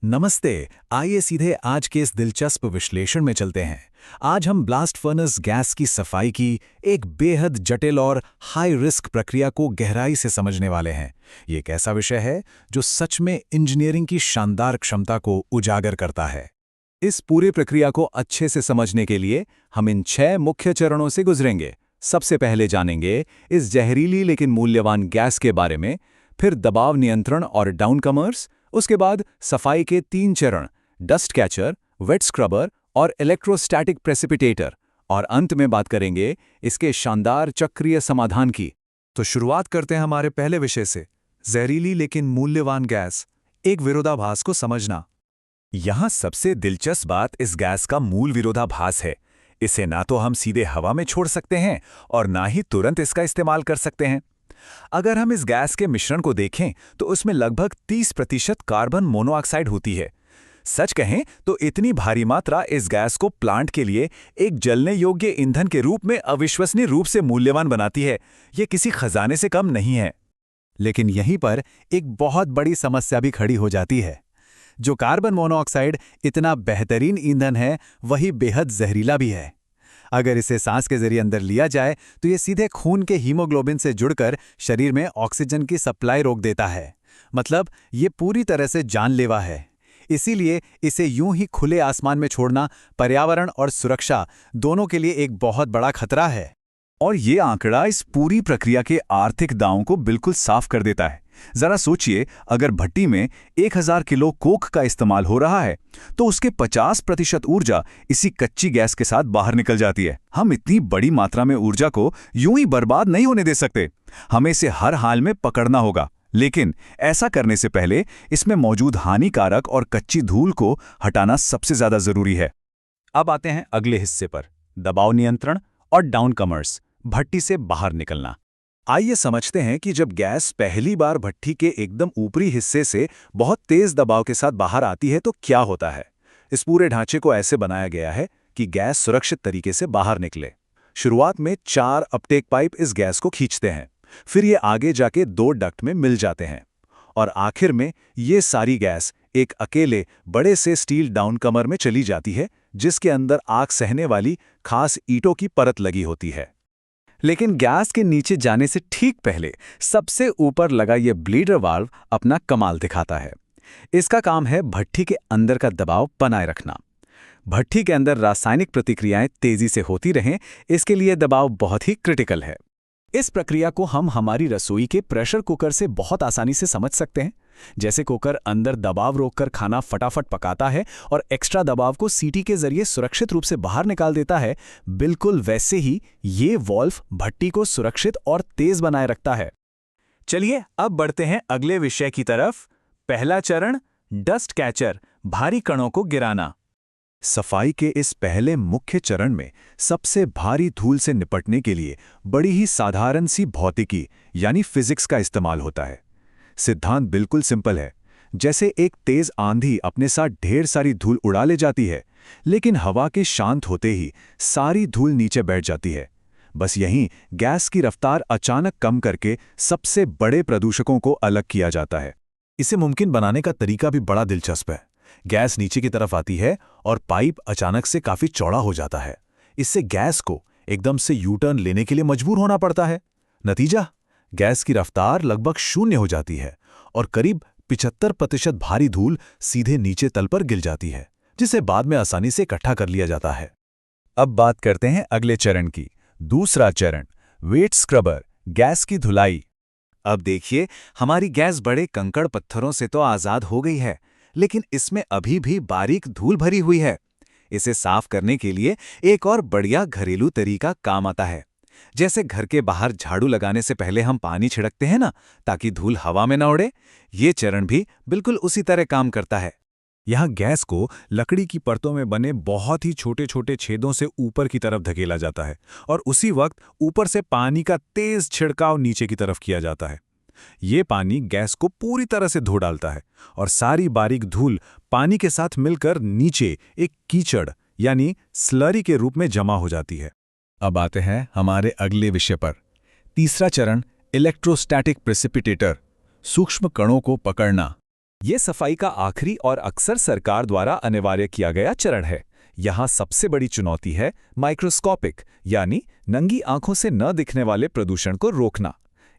नमस्ते। आइए सीधे आज के इस दिलचस्प विश्लेषण में चलते हैं। आज हम ब्लास्ट फर्नेस गैस की सफाई की एक बेहद जटिल और हाई रिस्क प्रक्रिया को गहराई से समझने वाले हैं। ये एक ऐसा विषय है जो सच में इंजीनियरिंग की शानदार क्षमता को उजागर करता है। इस पूरी प्रक्रिया को अच्छे से समझने के लिए हम इन 6 मुख्य चरणों से गुजरेंगे। सबसे पहले जानेंगे इस जहरीली लेकिन मूल्यवान गैस के बारे में, फिर दबाव नियंत्रण और डाउनकमर्स, उसके बाद सफाई के 3 चरण, डस्ट कैचर, वेट स्क्रबर और इलेक्ट्रोस्टैटिक प्रेसिपिटेटर, और अंत में बात करेंगे इसके शानदार चक्रीय समाधान की। तो शुरुआत करते हैं हमारे पहले विषय से, जहरीली लेकिन मूल्यवान गैस, एक विरोधाभास को समझना। यहाँ सबसे दिलचस्प बात इस गैस का मूल विरोधाभास है। इसे ना तो हम सीधे हवा में छोड़ सकते हैं और ना ही तुरंत इसका इस्तेमाल कर सकते हैं। अगर हम इस गैस के मिश्रण को देखें तो उसमें लगभग 30% कार्बन मोनोऑक्साइड होती है। सच कहें तो इतनी भारी मात्रा इस गैस को प्लांट के लिए एक जलने योग्य ईंधन के रूप में अविश्वसनीय रूप से मूल्यवान बनाती है। ये किसी खजाने से कम नहीं है। लेकिन यहीं पर एक बहुत बड़ी समस्या भी खड़ी हो जाती है। जो कार्बन मोनोऑक्साइड इतना बेहतरीन ईंधन है, वही बेहद जहरीला भी है। अगर इसे सांस के जरिए अंदर लिया जाए तो ये सीधे खून के हीमोग्लोबिन से जुड़कर शरीर में ऑक्सीजन की सप्लाई रोक देता है। मतलब ये पूरी तरह से जानलेवा है। इसीलिए इसे यूं ही खुले आसमान में छोड़ना पर्यावरण और सुरक्षा दोनों के लिए एक बहुत बड़ा खतरा है। और ये आंकड़ा इस पूरी प्रक्रिया के आर्थिक दांव को बिल्कुल साफ कर देता है। जरा सोचिए, अगर भट्टी में 1000 किलो कोक का इस्तेमाल हो रहा है तो उसके 50% ऊर्जा इसी कच्ची गैस के साथ बाहर निकल जाती है। हम इतनी बड़ी मात्रा में ऊर्जा को यूं ही बर्बाद नहीं होने दे सकते। हमें इसे हर हाल में पकड़ना होगा। लेकिन ऐसा करने से पहले इसमें मौजूद हानिकारक और कच्ची धूल को हटाना सबसे ज्यादा जरूरी है। अब आते हैं अगले हिस्से पर, दबाव नियंत्रण और डाउनकमर्स, भट्टी से बाहर निकलना। आइए समझते हैं कि जब गैस पहली बार भट्टी के एकदम ऊपरी हिस्से से बहुत तेज दबाव के साथ बाहर आती है तो क्या होता है। इस पूरे ढांचे को ऐसे बनाया गया है कि गैस सुरक्षित तरीके से बाहर निकले। शुरुआत में 4 अपटेक पाइप इस गैस को खींचते हैं, फिर ये आगे जाके 2 डक्ट में मिल जाते हैं, और आखिर में ये सारी गैस एक अकेले बड़े से स्टील डाउनकमर में चली जाती है, जिसके अंदर आग सहने वाली खास ईंटों की परत लगी होती है। लेकिन गैस के नीचे जाने से ठीक पहले सबसे ऊपर लगा ये ब्लीडर वाल्व अपना कमाल दिखाता है। इसका काम है भट्टी के अंदर का दबाव बनाए रखना। भट्टी के अंदर रासायनिक प्रतिक्रियाएं तेजी से होती रहें, इसके लिए दबाव बहुत ही क्रिटिकल है। इस प्रक्रिया को हम हमारी रसोई के प्रेशर कुकर से बहुत आसानी से समझ सकते हैं। जैसे कुकर अंदर दबाव रोककर खाना फटाफट पकाता है और एक्स्ट्रा दबाव को सीटी के जरिए सुरक्षित रूप से बाहर निकाल देता है, बिल्कुल वैसे ही ये वॉल्व भट्टी को सुरक्षित और तेज बनाए रखता है। चलिए अब बढ़ते हैं अगले विषय की तरफ। पहला चरण, डस्ट कैचर, भारी कणों को गिराना। सफाई के इस पहले मुख्य चरण में सबसे भारी धूल से निपटने के लिए बड़ी ही साधारण सी भौतिकी यानी फिजिक्स का इस्तेमाल होता है। सिद्धांत बिल्कुल सिंपल है। जैसे एक तेज आंधी अपने साथ ढेर सारी धूल उड़ा ले जाती है, लेकिन हवा के शांत होते ही सारी धूल नीचे बैठ जाती है। बस यहीं गैस की रफ्तार अचानक कम करके सबसे बड़े प्रदूषकों को अलग किया जाता है। इसे मुमकिन बनाने का तरीका भी बड़ा दिलचस्प है। गैस नीचे की तरफ आती है और पाइप अचानक से काफी चौड़ा हो जाता है। इससे गैस को एकदम से यू टर्न लेने के लिए मजबूर होना पड़ता है। नतीजा, गैस की रफ्तार लगभग शून्य हो जाती है और करीब 75% भारी धूल सीधे नीचे तल पर गिर जाती है, जिसे बाद में आसानी से इकट्ठा कर लिया जाता है। अब बात करते हैं अगले चरण की। दूसरा चरण, वेट स्क्रबर, गैस की धुलाई। अब देखिए, हमारी गैस बड़े कंकड़ पत्थरों से तो आजाद हो गई है, लेकिन इसमें अभी भी बारीक धूल भरी हुई है। इसे साफ करने के लिए एक और बढ़िया घरेलू तरीका काम आता है। जैसे घर के बाहर झाड़ू लगाने से पहले हम पानी छिड़कते हैं ना, ताकि धूल हवा में न उड़े, ये चरण भी बिल्कुल उसी तरह काम करता है। यहाँ गैस को लकड़ी की परतों में बने बहुत ही छोटे छोटे छेदों से ऊपर की तरफ धकेला जाता है और उसी वक्त ऊपर से पानी का तेज छिड़काव नीचे की तरफ किया जाता है। ये पानी गैस को पूरी तरह से धो डालता है और सारी बारीक धूल पानी के साथ मिलकर नीचे एक कीचड़ यानी स्लरी के रूप में जमा हो जाती है। अब आते हैं हमारे अगले विषय पर। तीसरा चरण, इलेक्ट्रोस्टैटिक प्रेसिपिटेटर, सूक्ष्म कणों को पकड़ना। ये सफाई का आखिरी और अक्सर सरकार द्वारा अनिवार्य किया गया चरण है। यहाँ सबसे बड़ी चुनौती है माइक्रोस्कोपिक यानी नंगी आंखों से न दिखने वाले प्रदूषण को रोकना।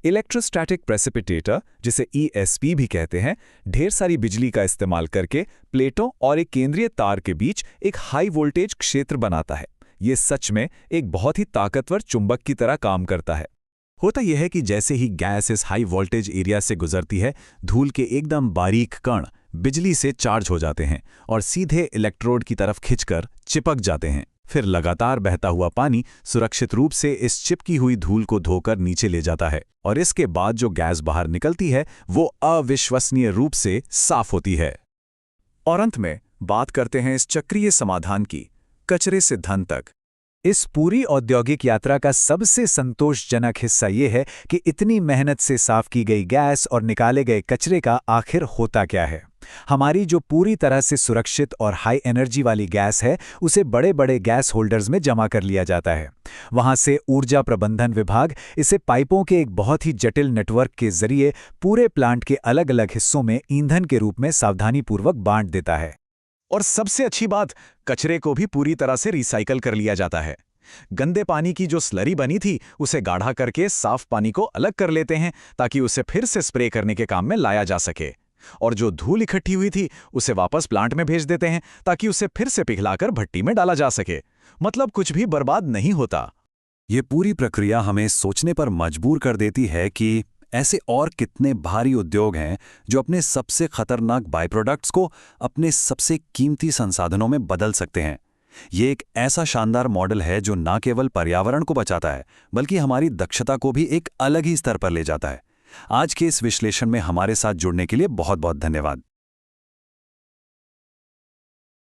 इलेक्ट्रोस्टैटिक प्रेसिपिटेटर, जिसे ESP भी कहते हैं, ढेर सारी बिजली का इस्तेमाल करके प्लेटों और एक केंद्रीय तार के बीच एक हाई वोल्टेज क्षेत्र बनाता है। ये सच में एक बहुत ही ताकतवर चुंबक की तरह काम करता है। होता यह है कि जैसे ही गैस इस हाई वोल्टेज एरिया से गुजरती है, धूल के एकदम बारीक कण बिजली से चार्ज हो जाते हैं और सीधे इलेक्ट्रोड की तरफ खिंचकर चिपक जाते हैं। फिर लगातार बहता हुआ पानी सुरक्षित रूप से इस चिपकी हुई धूल को धोकर नीचे ले जाता है और इसके बाद जो गैस बाहर निकलती है वो अविश्वसनीय रूप से साफ होती है। और अंत में बात करते हैं इस चक्रीय समाधान की, कचरे से धन तक। इस पूरी औद्योगिक यात्रा का सबसे संतोषजनक हिस्सा ये है कि इतनी मेहनत से साफ की गई गैस और निकाले गए कचरे का आखिर होता क्या है। हमारी जो पूरी तरह से सुरक्षित और हाई एनर्जी वाली गैस है, उसे बड़े बड़े गैस होल्डर्स में जमा कर लिया जाता है। वहां से ऊर्जा प्रबंधन विभाग इसे पाइपों के एक बहुत ही जटिल नेटवर्क के जरिए पूरे प्लांट के अलग अलग हिस्सों में ईंधन के रूप में सावधानीपूर्वक बांट देता है। और सबसे अच्छी बात, कचरे को भी पूरी तरह से रिसाइकल कर लिया जाता है। गंदे पानी की जो स्लरी बनी थी उसे गाढ़ा करके साफ पानी को अलग कर लेते हैं ताकि उसे फिर से स्प्रे करने के काम में लाया जा सके। और जो धूल इकट्ठी हुई थी उसे वापस प्लांट में भेज देते हैं ताकि उसे फिर से पिघलाकर भट्टी में डाला जा सके। मतलब कुछ भी बर्बाद नहीं होता। ये पूरी प्रक्रिया हमें सोचने पर मजबूर कर देती है कि ऐसे और कितने भारी उद्योग हैं जो अपने सबसे खतरनाक बाय प्रोडक्ट्स को अपने सबसे कीमती संसाधनों में बदल सकते हैं। ये एक ऐसा शानदार मॉडल है जो न केवल पर्यावरण को बचाता है बल्कि हमारी दक्षता को भी एक अलग ही स्तर पर ले जाता है। आज के इस विश्लेषण में हमारे साथ जुड़ने के लिए बहुत बहुत धन्यवाद।